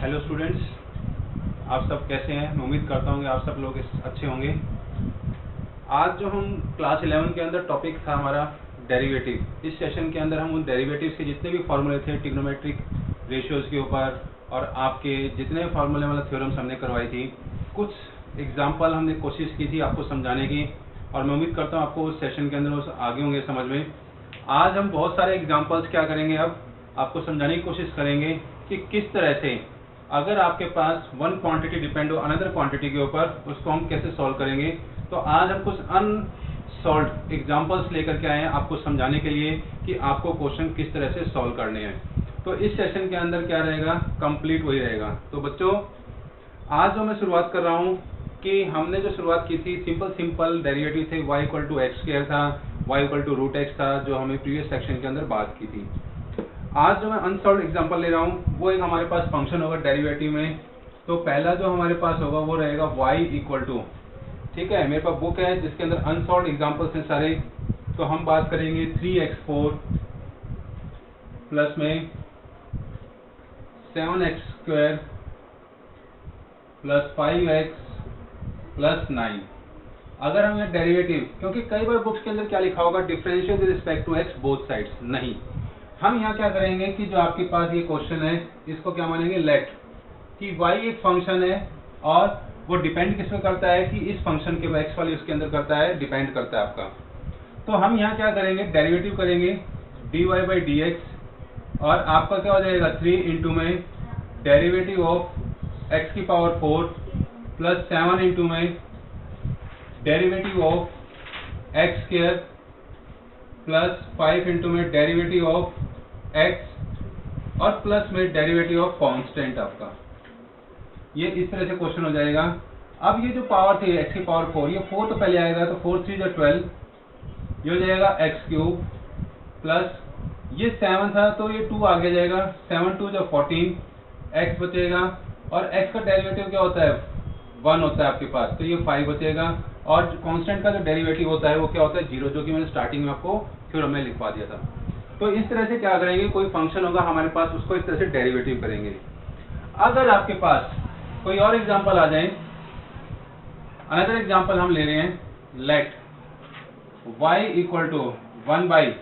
Hello students, आप सब कैसे हैं। मैं उम्मीद करता हूँ कि आप सब लोग अच्छे होंगे। आज जो हम क्लास 11 के अंदर टॉपिक था हमारा डेरिवेटिव, इस सेशन के अंदर हम उन डेरिवेटिव्स के जितने भी फार्मूले थे ट्रिग्नोमेट्रिक रेशियोज़ के ऊपर और आपके जितने फार्मूले वाला थ्योरम्स हमने करवाई थी, कुछ एग्जाम्पल हमने कोशिश की थी आपको समझाने की, और मैं उम्मीद करता हूँ आपको उस सेशन के अंदर उस आगे होंगे समझ में। आज हम बहुत सारे एग्जाम्पल्स क्या करेंगे, अब आपको समझाने की कोशिश करेंगे कि किस तरह से अगर आपके पास वन क्वांटिटी डिपेंड हो अनदर क्वांटिटी के ऊपर, उसको हम कैसे सॉल्व करेंगे। तो आज हम कुछ अनसॉल्व एग्जांपल्स लेकर के आए हैं आपको समझाने के लिए कि आपको क्वेश्चन किस तरह से सॉल्व करने हैं। तो इस सेशन के अंदर क्या रहेगा, कंप्लीट वही रहेगा। तो बच्चों, आज जो मैं शुरुआत कर रहा हूँ कि हमने जो शुरुआत की थी सिंपल डेरिवेटिव थे, y equal to x square था, y equal to root x था, जो हमें प्रीवियस सेक्शन के अंदर बात की थी। आज जो मैं अनसॉल्व एग्जांपल ले रहा हूँ वो एक हमारे पास फंक्शन होगा डेरिवेटिव में। तो पहला जो हमारे पास होगा वो रहेगा y इक्वल टू, ठीक है, मेरे पास बुक है जिसके अंदर अनसॉल्व एग्जांपल्स हैं सारे। तो हम बात करेंगे 3x4 प्लस में 7x square plus 5x plus 9। अगर हम डेरिवेटिव, क्योंकि कई बार बुक्स के अंदर क्या लिखा होगा, differential with respect to x both sides, नहीं, हम यहाँ क्या करेंगे कि जो आपके पास ये क्वेश्चन है इसको क्या मानेंगे, लेट कि y एक फंक्शन है और वो डिपेंड किस पे करता है कि इस फंक्शन के x वाली उसके अंदर करता है, डिपेंड करता है आपका। तो हम यहाँ क्या करेंगे, डेरिवेटिव करेंगे dy बाई डी एक्स, और आपका क्या हो जाएगा 3 इंटू में डेरिवेटिव ऑफ x की पावर 4 प्लस 7 इंटू में derivative of x square plus 5 into में डेरिवेटिव ऑफ x और प्लस में डेरिवेटिव ऑफ कांस्टेंट आपका। ये इस तरह से क्वेश्चन हो जाएगा। अब ये जो पावर थी x की पावर 4, ये 4 तो पहले आएगा, तो 4 3 जो 12, ये हो जाएगा x क्यूब प्लस ये 7 था तो ये 2 आगे जाएगा, 7 2 जो 14, x बचेगा, और x का डेरिवेटिव क्या होता है 1 होता है आपके पास, तो ये 5 बचेगा, और कांस्टेंट का जो डेरिवेटिव होता है वो क्या होता है 0, जो कि मैंने स्टार्टिंग में आपको थ्योरम में लिखवा दिया था। तो इस तरह से क्या करेंगे, कोई फंक्शन होगा हमारे पास, उसको इस तरह से डेरिवेटिव करेंगे। अगर आपके पास कोई और एग्जांपल आ जाए, अनदर एग्जांपल हम ले रहे हैं, let y equal to 1 by,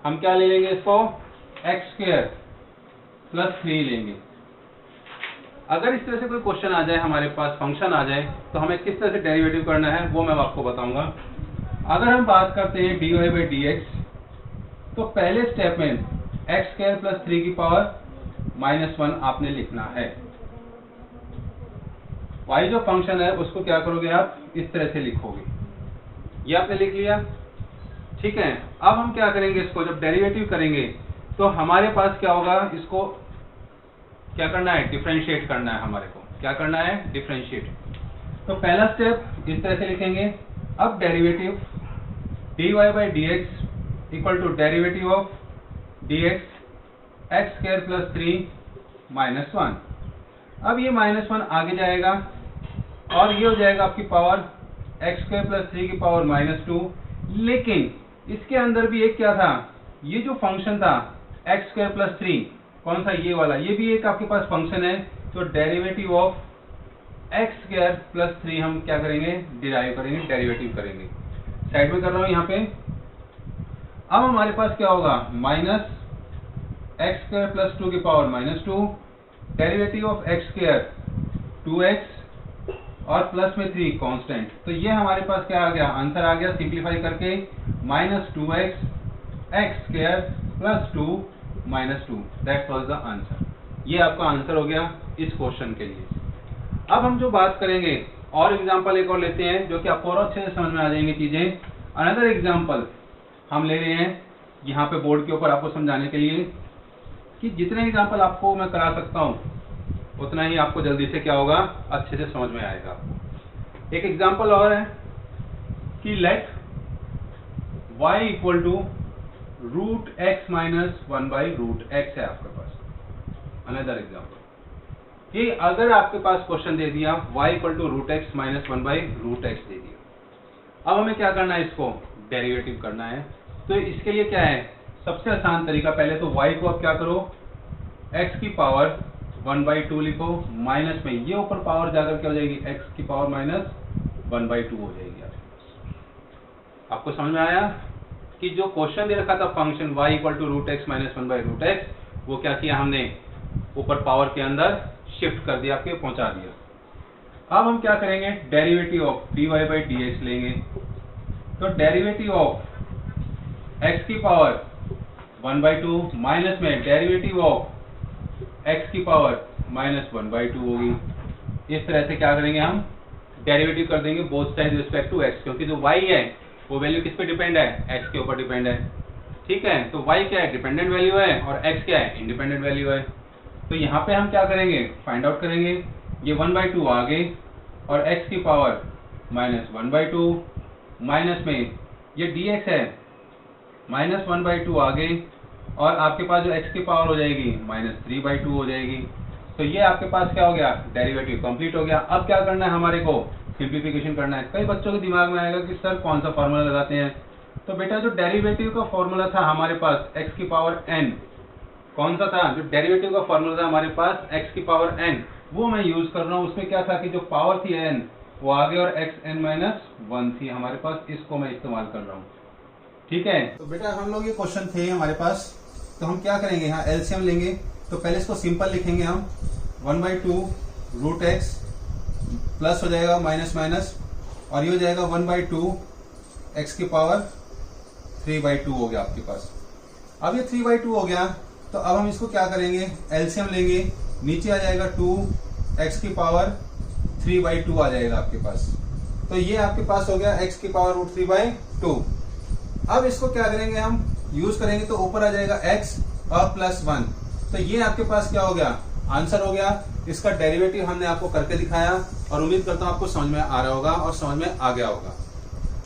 हम क्या ले लेंगे इसको, एक्स स्क्वायर प्लस 3 लेंगे। अगर इस तरह से कोई क्वेश्चन आ जाए हमारे पास, फंक्शन आ जाए, तो हमें किस तरह से डेरिवेटिव करना है वो मैं आपको बताऊंगा। अगर हम बात करते हैं dy बाई डी एक्स, तो पहले स्टेप में एक्स स्क्वायर प्लस 3 की पावर -1 आपने लिखना है। y जो फंक्शन है उसको क्या करोगे आप, इस तरह से लिखोगे, ये आपने लिख लिया, ठीक है। अब हम क्या करेंगे, इसको जब डेरिवेटिव करेंगे तो हमारे पास क्या होगा, इसको क्या करना है, डिफरेंशिएट करना है हमारे को, क्या करना है, डिफरेंशिएट। तो पहला स्टेप इस तरह से लिखेंगे, अब derivative dy by d x equal to derivative of dx x square plus 3 -1। अब ये -1 आगे जाएगा और ये हो जाएगा आपकी पावर एक्स स्क्वायर प्लस 3 की पावर -2। लेकिन इसके अंदर भी एक क्या था, ये जो फंक्शन था एक्स स्क्वायर प्लस 3, कौन सा, ये वाला, ये भी एक आपके पास फंक्शन है। तो derivative of x square plus 3 हम क्या करेंगे, डिराइव करेंगे, डेरिवेटिव करेंगे। साइड में कर रहा हूं यहाँ पे। अब हमारे पास क्या होगा, माइनस एक्स स्क्वायर प्लस 2 की power -2, derivative of x square 2x और प्लस में 3 कांस्टेंट। तो ये हमारे पास क्या आ गया, आंसर आ गया, सिंप्लीफाई करके -2x x square plus 2 -2, that was the answer. ये आपका आंसर हो गया इस क्वेश्चन के लिए। अब हम जो बात करेंगे, और एग्जांपल एक और लेते हैं जो कि आपको और अच्छे से समझ में आ जाएंगी चीजें। अनदर एग्जांपल हम ले रहे हैं यहाँ पे बोर्ड के ऊपर आपको समझाने के लिए, कि जितने एग्जांपल आपको मैं करा सकता हूँ उतना ही आपको जल्दी से क्या होगा, अच्छे से समझ में आएगा। एक एग्जांपल और है कि let y equal to root x minus 1 by root x है आपके पास। अनदर एग्जांपल कि अगर आपके पास क्वेश्चन दे दिया y equal to root x minus 1 by root x दे दिया, अब हमें क्या करना है, इसको डेरिवेटिव करना है। तो इसके लिए क्या है, सबसे आसान तरीका, पहले तो y को अब क्या करो, x की पावर 1/2 लिखो, माइनस में ये ऊपर पावर जाकर क्या हो जाएगी, x की पावर माइनस 1/2 हो जाएगी। आपको समझ में आया कि जो क्वेश्चन दे रखा था function y equal to root x minus 1/√x, वो क्या किया हमने, ऊपर पावर के अंदर शिफ्ट कर दिया, आपके पहुंचा दिया। अब हम क्या करेंगे, डेरिवेटिव ऑफ dy/dx लेंगे। तो डेरिवेटिव ऑफ x की पावर 1/2 माइनस में डेरिवेटिव ऑफ x की पावर माइनस 1/2 होगी। इस तरह से क्या करेंगे, हम डेरिवेटिव कर देंगे both side respect to x, क्योंकि जो y है वो वैल्यू किस पे डिपेंड है, x के ऊपर डिपेंड है। ठीक है, तो y क्या है, डिपेंडेंट वैल्यू है, और x क्या है, इंडिपेंडेंट वैल्यू है। तो यहाँ पे हम क्या करेंगे, फाइंड आउट करेंगे। ये 1/2 आ गई और x की पावर माइनस 1/2 माइनस में ये dx है माइनस 1/2 आ गई, और आपके पास जो x की पावर हो जाएगी माइनस 3/2 हो जाएगी। तो ये आपके पास क्या हो गया, डेरिवेटिव कंप्लीट हो गया। अब क्या करना है, हमारे को सिंप्लीफिकेशन करना है। कई बच्चों के दिमाग में आएगा कि सर कौन सा फॉर्मूला लगाते हैं। तो बेटा जो डेरिवेटिव का फॉर्मूला था हमारे पास x की पावर n, कौन सा था, जो डेरिवेटिव का फॉर्मूला था हमारे पास x की पावर n, वो मैं यूज कर रहा हूँ। उसमें क्या था कि जो पावर थी n वो आगे और xn-1 थी हमारे पास, इसको मैं इस्तेमाल कर रहा हूँ। ठीक है, तो बेटा हम लोग ये क्वेश्चन थे हमारे पास, तो हम क्या करेंगे, यहाँ एलसीएम लेंगे। तो पहले इसको सिंपल लिखेंगे हम, 1/2 रूट एक्स प्लस हो जाएगा माइनस माइनस, और ये हो जाएगा 1/2 एक्स की पावर 3/2 हो गया आपके पास। अब ये 3/2 हो गया, तो अब हम इसको क्या करेंगे, एलसीएम लेंगे। नीचे आ जाएगा 2 एक्स की पावर 3/2 आ जाएगा आपके पास। तो ये आपके पास हो गया x की पावर रूट 3/2। अब इसको क्या करेंगे, हम यूज करेंगे, तो ऊपर आ जाएगा x और प्लस 1। तो ये आपके पास क्या हो गया, आंसर हो गया। इसका डेरिवेटिव हमने आपको करके दिखाया, और उम्मीद करता हूं आपको समझ में आ रहा होगा और समझ में आ गया होगा।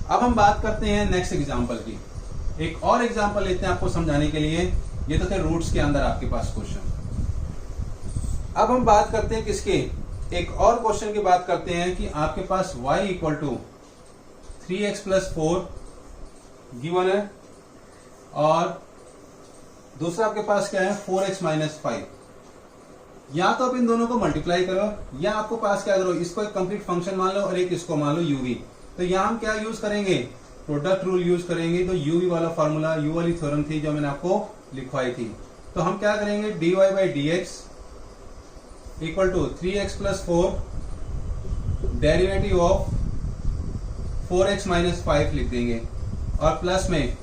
अब हम बात करते हैं नेक्स्ट एग्जांपल की। एक और एग्जांपल लेते हैं आपको समझाने के लिए। ये तो थे रूट्स के अंदर आपके पास क्वेश्चन। अब हम बात करते हैं किसके, एक और क्वेश्चन की बात करते हैं कि आपके पास y equal to 3x plus 4 given है, और दूसरा आपके पास क्या है, 4x माइनस 5। या तो आप इन दोनों को मल्टीप्लाई करो, या आपको पास क्या करो, इसको एक कंप्लीट फंक्शन मान लो और एक इसको मान लो uv। तो यहाँ हम क्या यूज करेंगे, प्रोडक्ट रूल यूज करेंगे। तो uv वाला फॉर्मूला, u वाली थ्योरम थी जो मैंने आपको लिखवाई थी। तो हम क्या करेंगे, dy/dx equal to 3x plus 4 derivative of 4x minus 5 लिख देंगे, और प्लस में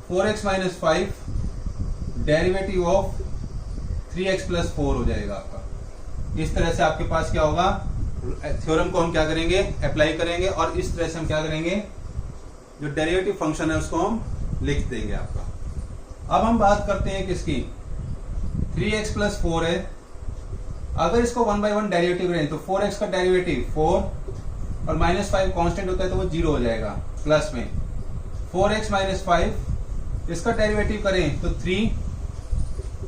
4x minus 5 derivative of 3x plus 4 हो जाएगा आपका। इस तरह से आपके पास क्या होगा, थ्योरम को हम क्या करेंगे, अप्लाई करेंगे, और इस तरह से हम क्या करेंगे, जो डेरिवेटिव फंक्शन है उसको हम लिख देंगे आपका। अब हम बात करते हैं किसकी, 3x प्लस 4 है। अगर इसको 1/1 डेरिवेटिव रहे तो 4x का डेरिवेटिव 4 और माइनस 5 कांस्टेंट होता है तो वो 0 हो जाएगा। प्लस में 4x माइनस 5 इसका डेरिवेटिव करें तो 3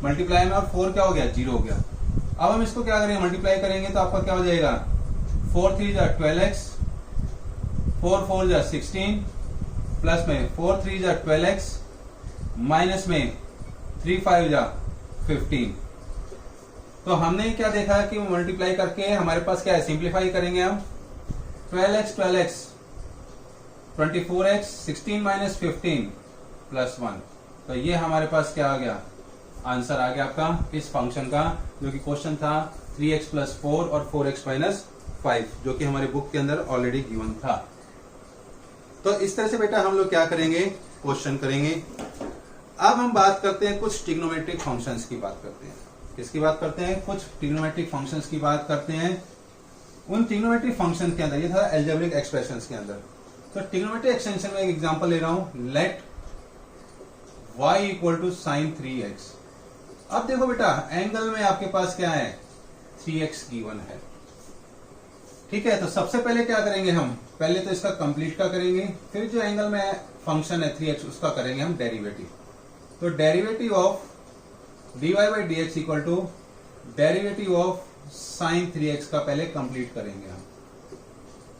मल्टीप्लाई में, और 4 क्या हो गया, 0 हो गया। अब हम इसको क्या करेंगे, मल्टीप्लाई करेंगे तो आपका क्या हो जाएगा, 4 3 जा 12x, 4 4 जा 16, प्लस में 4 3 जा 12x, माइनस में 3 5 जा 15। तो हमने क्या देखा कि मल्टीप्लाई करके हमारे पास क्या है, सिंप्लीफाई करेंगे हम। 12x 12x 24x 16 minus 15 plus 1। तो ये हमारे पास क्या आ गया, आंसर आ गया आपका इस फंक्शन का, जो कि क्वेश्चन था 3x प्लस 4 और 4x माइनस 5, जो कि हमारे बुक के अंदर ऑलरेडी गिवन था। तो इस तरह से बेटा हम लोग क्या करेंगे, क्वेश्चन करेंगे। अब हम बात करते हैं कुछ ट्रिग्नोमेट्रिक फंक्शंस की बात करते हैं। किसकी बात करते हैं, कुछ ट्रिग्नोमेट्रिक फंक्शंस की बात करते हैं। उन ट्रिग्नोमेट्रिक फंक्शन के अंदर, ये था एल्जेब्रिक एक्सप्रेशंस के अंदर। तो ट्रिग्नोमेट्रिक एक्सटेंशन में एक एग्जांपल ले रहा हूं, let y equal to sine 3x। अब देखो बेटा, एंगल में आपके पास क्या है, 3x गिवन है। ठीक है, तो सबसे पहले क्या करेंगे हम, पहले तो इसका कंप्लीट का करेंगे, फिर जो एंगल में फंक्शन है 3x उसका करेंगे हम डेरिवेटिव। तो derivative of dy/dx equal to derivative of sine 3x का पहले कंप्लीट करेंगे हम।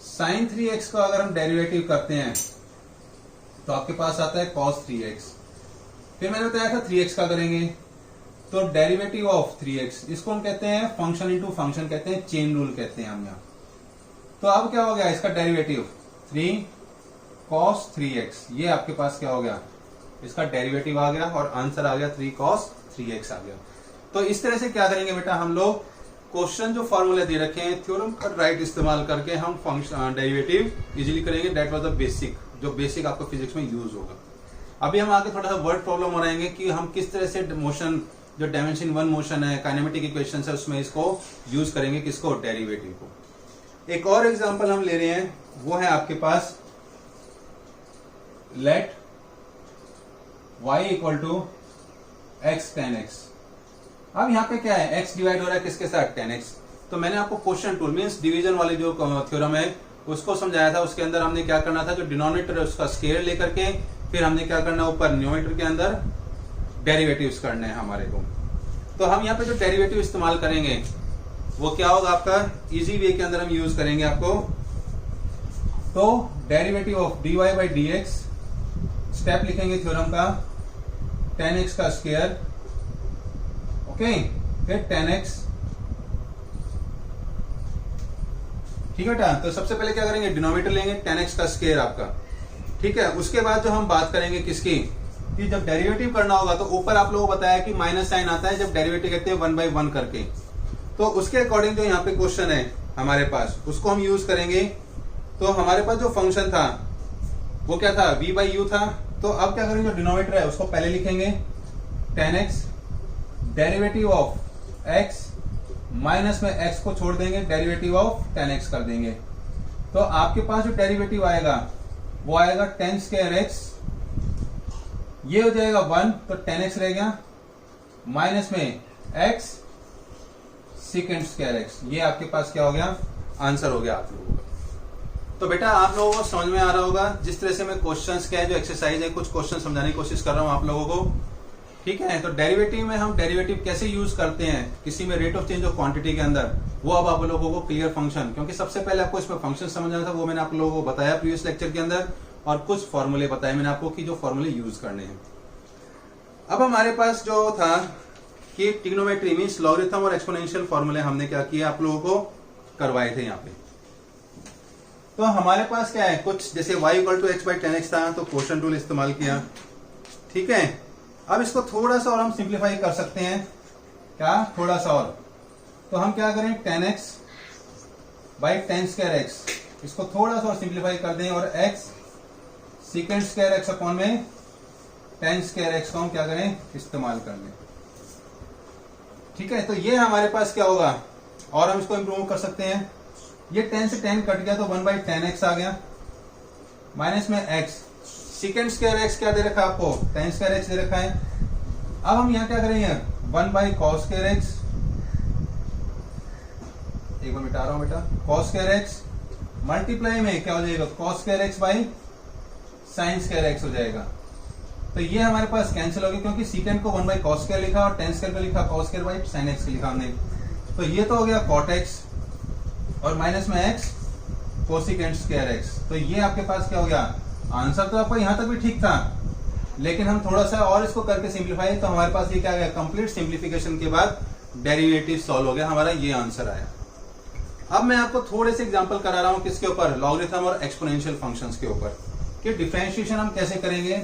साइन 3x का अगर हम डेरिवेटिव करते हैं तो आपके पास आता है cos 3x। फिर मैंने बताया था 3x का करेंगे, तो डेरिवेटिव ऑफ 3x इसको हम कहते हैं फंक्शन इनटू फंक्शन कहते हैं, चेन रूल कहते हैं हम यहाँ। तो अब क्या हो गया इसका डेरिवेटिव 3 cos 3x, ये आपके पास क्या हो गया इसका डेरिवेटिव आ गया और आंसर आ गया 3 cos 3x आ गया। तो इस तरह से क्या करेंगे बेटा, हम लोग क्वेश्चन जो फॉर्मूले दे रखे हैं थ्योरम का राइट इस्तेमाल करके हम फंक्शन डेरिवेटिव इजीली करेंगे। दैट वाज द बेसिक, जो बेसिक आपको फिजिक्स में यूज होगा। अभी हम आगे थोड़ा सा वर्ड प्रॉब्लम बनाएंगे कि हम किस तरह से मोशन, जो डायमेंशन 1 मोशन है, काइनेमेटिक इक्वेशन है, उसमें इसको यूज करेंगे, किसको, डेरिवेटिव को। एक और एग्जांपल हम ले रहे हैं, वो है आपके पास let y equal to x tan x। अब यहाँ पे क्या है, x डिवाइड हो रहा है किसके साथ, tan x। तो मैंने आपको क्वेश्चन टूल मीन्स डिवीजन वाली जो थ्योरम है उसको समझाया था। उसके अंदर हमने क्या करना था, जो डिनोमिनेटर है उसका स्क्वायर लेकर के फिर हमने क्या करना है, ऊपर न्यूमरेटर के अंदर डेरिवेटिव्स करने हैं हमारे को। तो हम यहाँ पे जो डेरिवेटिव इस्तेमाल करेंगे वो क्या होगा आपका, इजी वे के अंदर हम यूज करेंगे आपको। तो derivative of dy by dx, step लिखेंगे थ्योरम का, tan x का स्क्वायर, ओके, फिर tan x, ठीक है बेटा। तो सबसे पहले क्या करेंगे, डिनोमिनेटर लेंगे tan x का स्क्वायर आपका, ठीक है। उसके बाद जो हम बात करेंगे किसकी, कि जब डेरिवेटिव करना होगा तो ऊपर आप लोगों को बताया कि माइनस साइन आता है जब डेरिवेटिव करते हैं 1 बाई 1 करके। तो उसके अकॉर्डिंग जो यहाँ पे क्वेश्चन है हमारे पास, उसको हम यूज करेंगे। तो हमारे पास जो फंक्शन था वो क्या था, v बाई यू था। तो अब क्या करेंगे, जो डिनोमिनेटर है उसको पहले लिखेंगे tan x, derivative of x, minus में x को छोड़ देंगे, डेरिवेटिव ऑफ tan x कर देंगे। तो आपके पास जो डेरिवेटिव आएगा वो आएगा tan स्क्वायर x, ये हो जाएगा 1, तो tan x रह गया, माइनस में x सेकेंड स्क्वायर x, ये आपके पास क्या हो गया, आंसर हो गया आप लोगों का। तो बेटा आप लोगों को समझ में आ रहा होगा जिस तरह से मैं क्वेश्चंस क्या है, जो एक्सरसाइज है, कुछ क्वेश्चन समझाने की कोशिश कर रहा हूं आप लोगों को, ठीक है। तो डेरिवेटिव में हम डेरिवेटिव कैसे यूज करते हैं किसी में rate of change of quantity के अंदर, वो अब आप लोगों को क्लियर फंक्शन, क्योंकि सबसे पहले आपको इसमें फंक्शन समझना था, वो मैंने आप लोगों को बताया प्रीवियस लेक्चर के अंदर, और कुछ फॉर्मूले बताए मैंने आपको कि जो फॉर्मूले यूज करने हैं। अब हमारे पास जो था कि ट्रिग्नोमेट्री मींस लॉगरिथम और एक्सपोनेंशियल फॉर्मूले हमने क्या किया, आप लोगों को करवाए थे यहाँ पे। तो हमारे पास क्या है, कुछ जैसे y equal to x by tan x था, तो क्वेश्चन टूल इस्तेमाल किया, ठीक है। अब इसको थोड़ा सा और हम सिंप्लीफाई कर सकते हैं, क्या, थोड़ा सा और। तो हम क्या करें, tan x by tan square x, इसको थोड़ा सा और सिंप्लीफाई कर दें, और x second square x upon में tan स्क्वायर x को हम क्या करें, इस्तेमाल कर लें, ठीक है। तो ये हमारे पास क्या होगा, और हम इसको इंप्रूव कर सकते हैं। ये 10 से 10 कट गया तो 1 बाई tan x आ गया, माइनस में x सेकेंड स्क्वायर x क्या दे रखा है आपको, tan स्क्वायर x दे रखा है। अब हम यहाँ क्या करेंगे, 1 बाई cos स्क्वायर x, एक बार मिटा रहा हूं बेटा, cos स्क्वायर x मल्टीप्लाई में क्या हो जाएगा, cos square x by sin square x हो जाएगा। तो ये हमारे पास कैंसिल हो गया, क्योंकि सेकेंड को 1 बाई cos स्क्वायर लिखा और tan स्क्वायर को लिखा cos square by sin x लिखा हमने। तो ये तो हो गया cot x और माइनस में x कोसिकेंट स्क्वायर x। तो ये आपके पास क्या हो गया, आंसर तो आपका यहां तक भी ठीक था, लेकिन हम थोड़ा सा और इसको करके सिंप्लीफाई, तो हमारे पास ये क्या गया, कंप्लीट सिंप्लीफिकेशन के बाद डेरिवेटिव सॉल्व हो गया, हमारा ये आंसर आया। अब मैं आपको थोड़े से एग्जांपल करा रहा हूं किसके ऊपर, लॉगरिथम और एक्सपोनेंशियल फंक्शंस के ऊपर, कि डिफरेंशिएशन हम कैसे करेंगे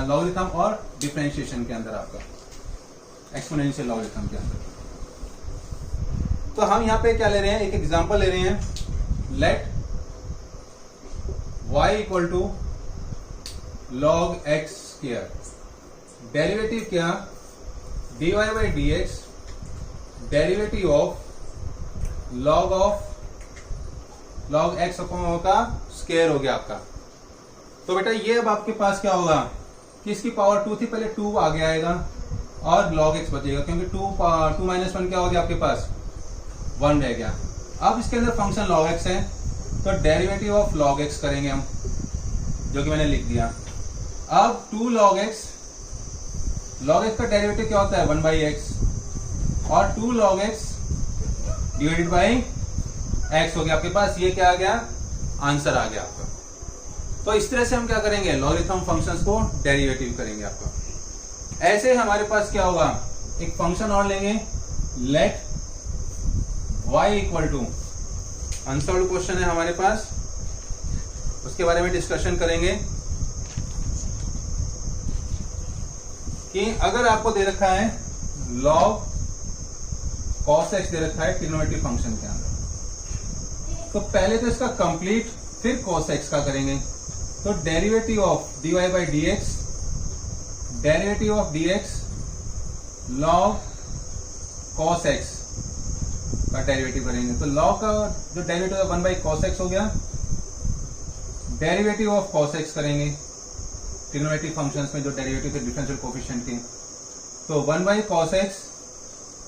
लॉगरिथम और डिफरेंशिएशन के अंदर, आपका एक्सपोनेंशियल लॉगरिथम के अंदर। तो हम यहाँ पे क्या ले रहे हैं, एक एग्जांपल ले रहे हैं, let y equal to log x square, derivative क्या, dy by dx, derivative of log x upon का स्क्वायर हो गया आपका। तो बेटा ये अब आपके पास क्या होगा, कि इसकी पावर 2 थी, पहले 2 आगे आएगा और log x बचेगा, क्योंकि 2 माइनस 1 क्या हो गया आपके पास, 1 रह गया। अब इसके अंदर फंक्शन log x है, तो डेरिवेटिव ऑफ log x करेंगे हम, जो कि मैंने लिख दिया। अब 2 log x का डेरिवेटिव क्या होता है, 1 बाई एक्स, और 2 log x divided by x हो गया आपके पास, ये क्या आ गया, आंसर आ गया आपका। तो इस तरह से हम क्या करेंगे, लॉगरिथम फंक्शंस को डेरिवेटिव करेंगे आपका। ऐसे हमारे पास क्या होगा, एक फंक्शन और लेंगे, let y equal to, unsolved question है हमारे पास, उसके बारे में डिस्कशन करेंगे कि अगर आपको दे रखा है log cos x दे रखा है ट्रिग्नोमेट्री फंक्शन के अंदर, तो पहले तो इसका कंप्लीट, फिर cos x का करेंगे। तो derivative of dy by d x, derivative of dx log cos x का डेरिवेटिव करेंगे। तो log का जो डेरिवेटिव है 1 बाई cos x हो गया, डेरिवेटिव ऑफ cos x करेंगे ट्रिग्नोमेट्री फंक्शंस में जो डेरिवेटिव थे डिफरेंशियल कोफिशिएंट के। तो 1 बाई cos x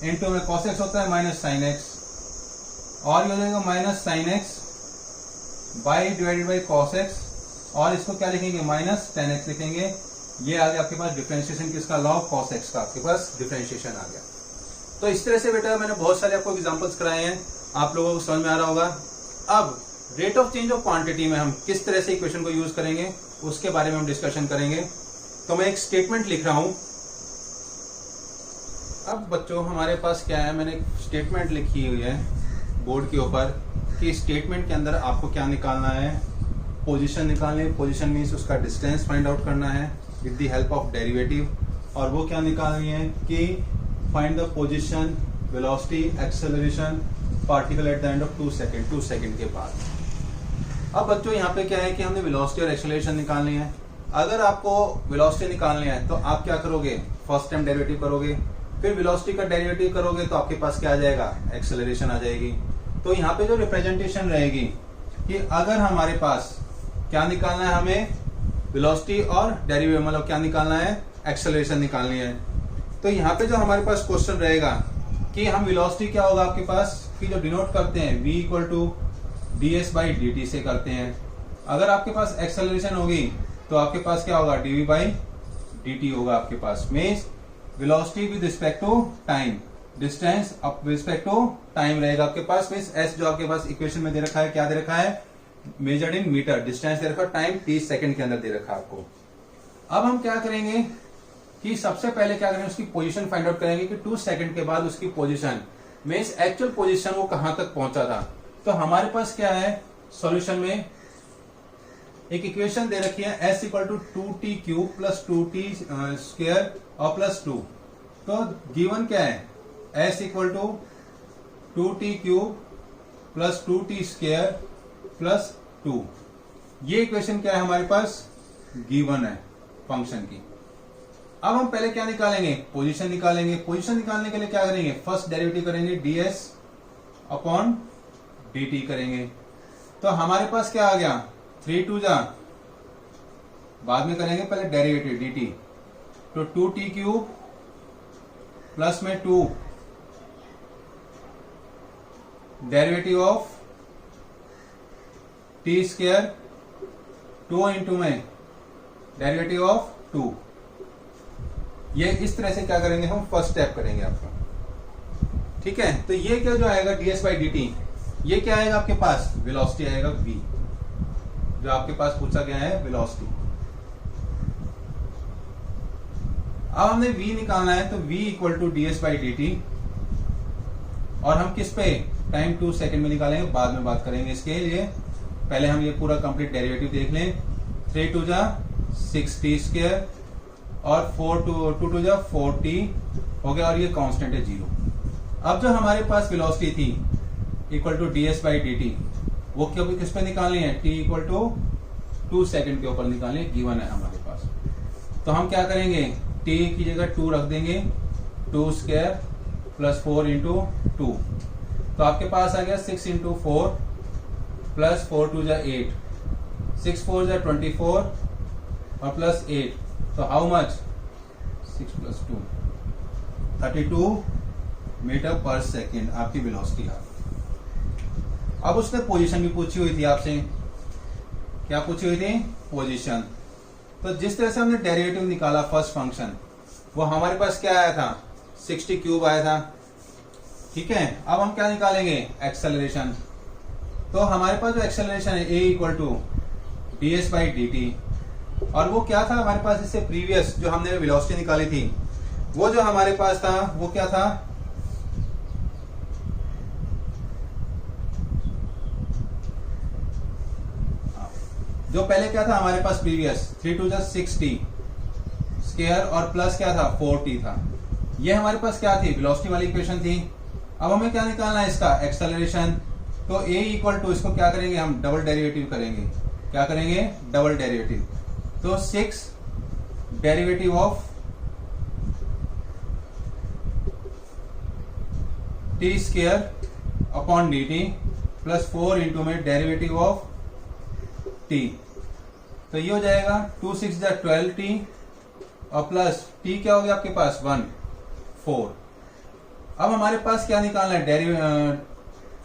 इंटू में cos x होता है माइनस साइन x, और ये हो जाएगा minus sine x by divided by cos x, और इसको क्या लिखेंगे माइनस tan x लिखेंगे। ये आ गया आपके पास डिफरेंशिएशन किसका, log cos x का आपके पास डिफरेंशिएशन आ गया। तो इस तरह से बेटा मैंने बहुत सारे आपको एग्जांपल्स कराए हैं, आप लोगों को समझ में आ रहा होगा। अब rate of change of quantity में हम किस तरह से इक्वेशन को यूज करेंगे उसके बारे में हम डिस्कशन करेंगे। तो मैं एक स्टेटमेंट लिख रहा हूं। अब बच्चों हमारे पास क्या है, मैंने एक स्टेटमेंट लिखी हुई है बोर्ड के ऊपर कि स्टेटमेंट के अंदर आपको क्या निकालना है, पोजीशन निकालनी है। पोजीशन मीन्स उसका डिस्टेंस फाइंड आउट करना है with the help of derivative, और वो क्या निकालनी है कि find the position, velocity, acceleration particle at the end of 2 second, 2 second के बाद। अब बच्चों यहाँ पे क्या है कि हमने वेलोसिटी और एक्सेलरेशन निकालनी है। अगर आपको वेलोसिटी निकालनी है तो आप क्या करोगे, फर्स्ट टाइम डेरिवेटिव करोगे, फिर वेलोसिटी का डेरिवेटिव करोगे तो आपके पास क्या आ जाएगा, एक्सेलरेशन आ जाएगी। तो यहाँ पे जो रिप्रेजेंटेशन रहेगी कि अगर हमारे पास क्या निकालना है, हमें वेलोसिटी और डेरिवेटिव, मतलब क्या निकालना है, एक्सेलरेशन निकालनी है। तो यहाँ पे जो हमारे पास क्वेश्चन रहेगा कि हम वेलोसिटी क्या होगा आपके पास कि जो डिनोट करते हैं v equal to d s by d t से करते हैं। अगर आपके पास एक्सेलरेशन होगी तो आपके पास क्या होगा, d v by d t होगा आपके पास। Means velocity with respect to time, distance up respect to time रहेगा आपके पास। मीन्स एस जो आपके पास इक्वेशन में दे रखा है, क्या दे रखा है, मेजर्ड इन मीटर, डिस्टेंस दे रखा है, टाइम 30 सेकंड के अंदर दे रखा है आपको। अब हम क्या करेंगे कि सबसे पहले क्या करेंगे, उसकी पोजीशन फाइंड आउट करेंगे कि 2 सेकंड के बाद उसकी पोजीशन, मीन्स एक्चुअल पोजीशन वो कहां तक पहुंचा था। तो हमारे पास क्या है, सॉल्यूशन में एक इक्वेशन दे रखी है s equal to 2t cube plus 2t square और प्लस 2। तो गिवन क्या है, s equal to 2t cube plus 2t square plus 2। ये इक्वेशन क्या है हमारे पास, गिवन है फंक्शन की। अब हम पहले क्या निकालेंगे, पोजीशन निकालेंगे। पोजीशन निकालने के लिए क्या करेंगे, फर्स्ट डेरिवेटिव करेंगे ds अपॉन dt करेंगे। तो हमारे पास क्या आ गया, 3 2 जा, बाद में करेंगे पहले डेरिवेटिव dt। तो 2t क्यूब प्लस में 2 derivative of t square 2 into में डेरिवेटिव ऑफ 2। ये इस तरह से क्या करेंगे, हम फर्स्ट स्टेप करेंगे आपका, ठीक है। तो ये क्या जो आएगा ds बाई डी टी, ये क्या आएगा आपके पास, वेलोसिटी आएगा v, जो आपके पास पूछा गया है वेलोसिटी। अब हमने v निकालना है, तो v equal to ds by d t, और हम किस पे, टाइम 2 सेकंड में निकालेंगे, बाद में बात करेंगे इसके लिए। पहले हम ये पूरा कंप्लीट डेरिवेटिव देख लें। 3 2 जा 6t स्क्वायर और 4 2 2 जा 4t हो गया, और ये कांस्टेंट है 0। अब जो हमारे पास वेलोसिटी थी equal to ds by d t, वो क्या किस पे निकालनी है, t इक्वल टू 2 सेकंड के ऊपर निकालनी है, गिवन है हमारे पास। तो हम क्या करेंगे, t की जगह 2 रख देंगे, 2 स्क्वायर प्लस 4 इंटू 2। तो आपके पास आ गया 6 इंटू 4 प्लस 4 2 जा 8, 6 4 जा 24 और प्लस 8। तो हाउ मच, 6 प्लस 2 32 मीटर पर सेकेंड आपकी वेलोसिटी आ। अब उसने पोजीशन भी पूछी हुई थी आपसे, क्या पूछी हुई थी, पोजीशन। तो जिस तरह से हमने डेरिवेटिव निकाला फर्स्ट फंक्शन, वो हमारे पास क्या आया था, 60 क्यूब आया था, ठीक है। अब हम क्या निकालेंगे, एक्सेलरेशन। तो हमारे पास जो एक्सेलरेशन है a equal to ds by d t, और वो क्या था हमारे पास इससे प्रीवियस जो हमने वेलोसिटी निकाली थी, वो जो हमारे पास था वो क्या था, जो पहले क्या था हमारे पास प्रीवियस 3 2 6t स्क्वायर और प्लस क्या था 4t था। ये हमारे पास क्या थी, वेलोसिटी वाली इक्वेशन थी। अब हमें क्या निकालना है इसका, एक्सेलरेशन। तो a इक्वल टू, इसको क्या करेंगे हम, डबल डेरिवेटिव करेंगे। क्या करेंगे, डबल डेरिवेटिव। तो 6 derivative of T square upon D T plus 4 into में डेरिवेटिव ऑफ टी। तो ये हो जाएगा 2 6 12t और प्लस t क्या हो गया आपके पास 1 4। अब हमारे पास क्या निकालना है,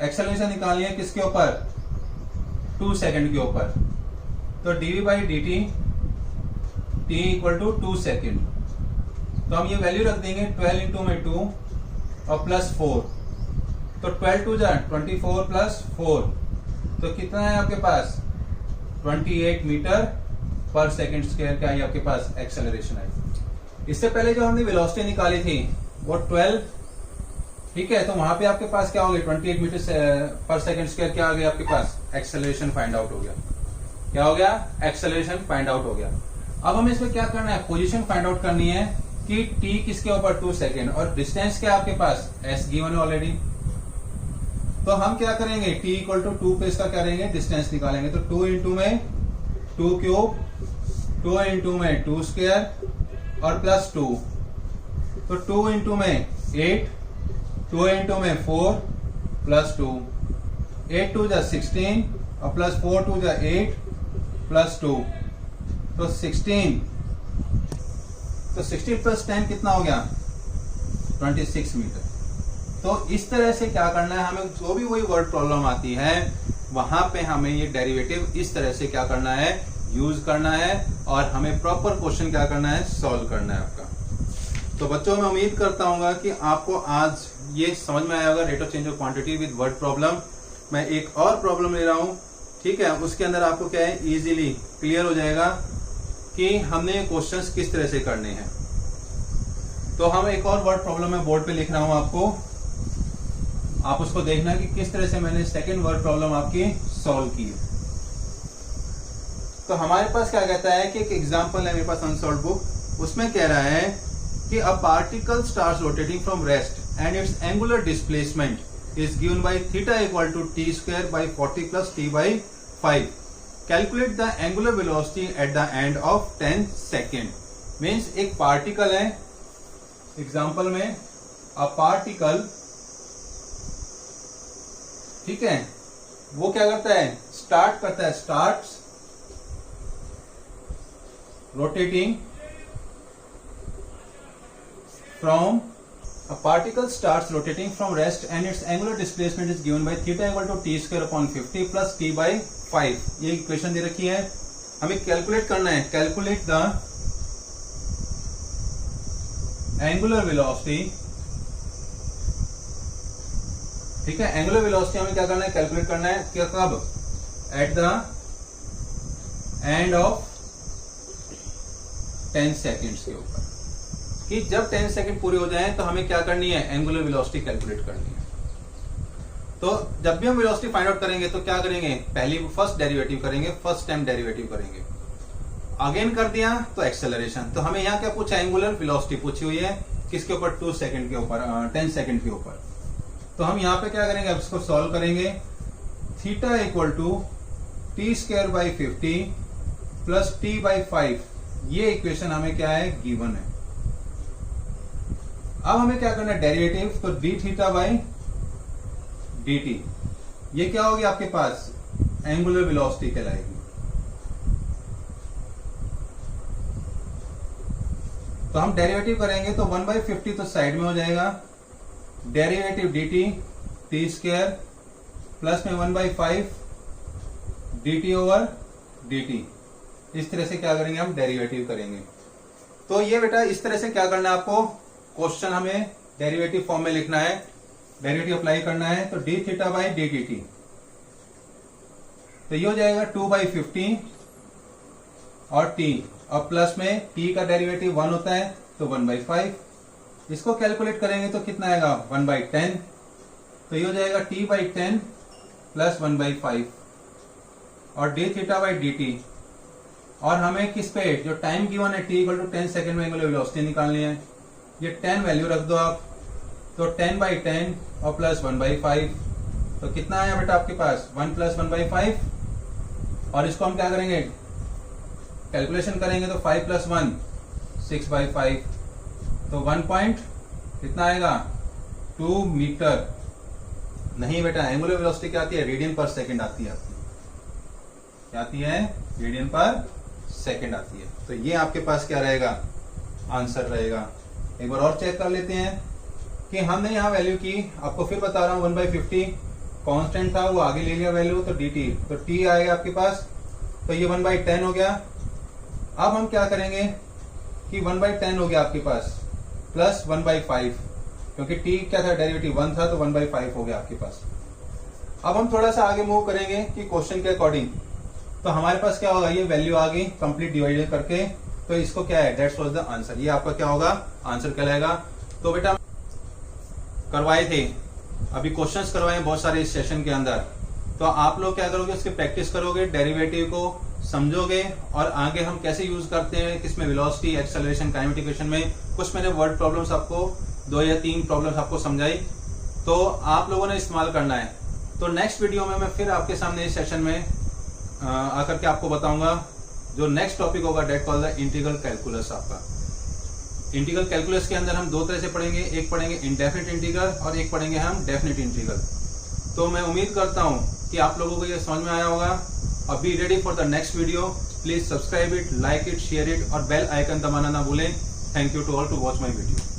एक्सेलरेशन निकालनी है किसके ऊपर, 2 सेकंड के ऊपर। तो dv by d t t equal to 2 second. तो हम ये वैल्यू रख देंगे 12 इंटू में 2 और प्लस 4। तो 12 2 24 प्लस 4, तो कितना है आपके पास 28 मीटर पर सेकेंड स्क्वायर का ही आपके पास एक्सेलरेशन है। इससे पहले जो हमने वेलोसिटी निकाली थी वो 12, ठीक है। तो वहां पे आपके पास क्या हो गया 28 मीटर पर सेकेंड स्क्वायर, क्या आ गया आपके पास एक्सेलरेशन फाइंड आउट हो गया। क्या हो गया, एक्सेलरेशन फाइंड आउट हो गया। अब हमें इसमें क्या करना है, पोजीशन फाइंड आउट करनी है कि t किसके ऊपर 2 सेकेंड और डिस्टेंस क्या आपके पास s गिवन है ऑलरेडी। तो हम क्या करेंगे, t इक्वल टू 2 पे इसका क्या करेंगे, डिस्टेंस निकालेंगे। तो 2 इंटू में 2 क्यूब, 2 इंटू में 2 स्क्वायर और प्लस 2। तो 2 इंटू में 8, 2 इंटू में 4 प्लस 2, 8 2 16 और प्लस 4 2 8 प्लस 2। तो 16, तो 16 प्लस 10 कितना हो गया 26 मीटर। तो इस तरह से क्या करना है, हमें जो भी वही वर्ड प्रॉब्लम आती है वहां पे हमें ये डेरिवेटिव इस तरह से क्या करना है, यूज करना है और हमें प्रॉपर क्वेश्चन क्या करना है, सॉल्व करना है आपका। तो बच्चों मैं उम्मीद करता हूँ कि आपको आज ये समझ में आया होगा, rate of change of quantity with word problem. मैं एक और प्रॉब्लम ले रहा हूँ, ठीक है। उसके अंदर आपको क्या है, इजीली क्लियर हो जाएगा कि हमने ये क्वेश्चंस किस तरह से करने हैं। तो हम एक और वर्ड प्रॉब्लम मैं बोर्ड पे लिख रहा हूं आपको, आप उसको देखना कि किस तरह से मैंने सेकंड वर्ड प्रॉब्लम आपकी सॉल्व की है। तो हमारे पास क्या कहता है कि एक एग्जांपल है मेरे पास अनसॉल्व्ड बुक, उसमें कह रहा है कि a particle starts rotating from rest and its angular displacement is given by theta equal to t square by 40 plus t by 5। Calculate the angular velocity at the end of 10 second. Means एक particle है, example में a particle, ठीक है, वो क्या करता है, start करता है, starts rotating from, a particle starts rotating from rest and its angular displacement is given by theta equal to t square upon 50 plus t by 5। ये इक्वेशन दे रखी है, हमें कैलकुलेट करना है, कैलकुलेट द एंगुलर वेलोसिटी, ठीक है। Angular velocity हमें क्या करना है, कैलकुलेट करना है, क्या कब, eight the end of 10 seconds के ऊपर, कि जब 10 सेकंड पूरे हो जाएं तो हमें क्या करनी है, एंगुलर वेलोसिटी कैलकुलेट करनी है। तो जब भी हम वेलोसिटी फाइंड आउट करेंगे तो क्या करेंगे, पहली फर्स्ट डेरिवेटिव करेंगे, फर्स्ट टाइम डेरिवेटिव करेंगे, अगेन कर दिया तो एक्सेलरेशन। तो हमें यहाँ क्या पूछा, एंगुलर वेलोसिटी पूछी हुई है, किसके ऊपर, 2 सेकंड के ऊपर, 10 सेकंड के ऊपर। तो हम यहाँ पे क्या करेंगे, अब इसको सॉल्व करेंगे। Theta equal to t square by 50 plus t by 5, ये इक्वेशन हमें क्या है, गिवन है। अब हमें क्या करना है, डेरिवेटिव। तो D theta by d T, ये क्या होगी आपके पास, एंगुलर वेलोसिटी कहलाएगी। तो हम डेरिवेटिव करेंगे तो 1/50 तो साइड में हो जाएगा, derivative D T, T square plus में 1/5 D T over D T. इस तरह से क्या करेंगे, हम डेरिवेटिव करेंगे। तो ये बेटा इस तरह से क्या करना है आपको, क्वेश्चन हमें डेरिवेटिव फॉर्म में लिखना है, डेरिवेटिव अप्लाई करना है। तो D theta by d T T, तो ये हो जाएगा 2/50 और t, और प्लस में t का डेरिवेटिव 1 होता है तो 1/5 इसको कैलकुलेट करेंगे तो कितना आएगा 1/10, तो ये हो जाएगा t/10 प्लस 1/5 और d(θ/dt). और हमें किस पे, जो टाइम गिवन है t = 10 सेकेंड में एंगुलर वेलोसिटी निकालनी है। ये 10 वैल्यू रख दो आप, तो 10/10 और प्लस 1/5, तो कितना आया बेटा आपके पास 1 + 1/5। और इसको हम क्या करेंगे, कैलकुलेशन करेंगे तो 5 + 1 6/5, तो 1 कितना आएगा 2 मीटर। नहीं बेटा, एंगुलर वेलोसिटी क्या आती है, रेडियन पर सेकेंड आती है आपकी, क्या आती है, रेडियन पर सेकेंड आती है। तो ये आपके पास क्या रहेगा, आंसर रहेगा। एक बार और चेक कर लेते हैं कि हमने यहाँ वैल्यू की, आपको फिर बता रहा हूँ 1/50 कांस्टेंट था, वो आगे ले लिया वैल्यू, तो dt, तो t आएगा आपके पास, तो ये 1/10 हो गया। अब हम क्या करेंगे कि 1/10 हो गया आपके पास प्लस 1/5, क्योंकि t क्या था, डेरिवेटिव 1 था, तो 1/5 हो गया आपके पास। अब हम थोड़ा सा आगे मूव करेंगे कि क्वेश्चन के अकॉर्डिंग, तो हमारे पास क्या होगा, ये वैल्यू आ गई कंप्लीट डिवाइडेड करके, तो इसको क्या है, दैट्स वाज द आंसर। ये आपका क्या होगा, आंसर कहलाएगा। तो बेटा करवाए थे, अभी क्वेश्चंस करवाए बहुत सारे इस सेशन के अंदर, तो आप लोग क्या करोगे, उसकी प्रैक्टिस करोगे, डेरिवेटिव को समझोगे, और आगे हम कैसे यूज करते हैं, किसमें वेलोसिटी, एक्सेलरेशन, काइनेटिक इक्वेशन में। कुछ मैंने वर्ड प्रॉब्लम्स आपको 2 या 3 प्रॉब्लम्स आपको समझाई, तो आप लोगों ने इस्तेमाल करना है। तो नेक्स्ट वीडियो में मैं फिर आपके सामने इस सेशन में आकर के आपको बताऊंगा जो नेक्स्ट टॉपिक होगा, that called the integral calculus. आपका इंटीग्रल कैलकुलस के अंदर हम 2 तरह से पढ़ेंगे, एक पढ़ेंगे इनडेफिनिट इंटीग्रल और एक पढ़ेंगे हम डेफिनिट इंटीग्रल। तो मैं उम्मीद करता हूं कि आप लोगों को ये समझ में आया होगा। अब be ready for the next video. Please subscribe it, like it, share it और बेल आइकन दबाना ना भूलें। Thank you to all to watch my video.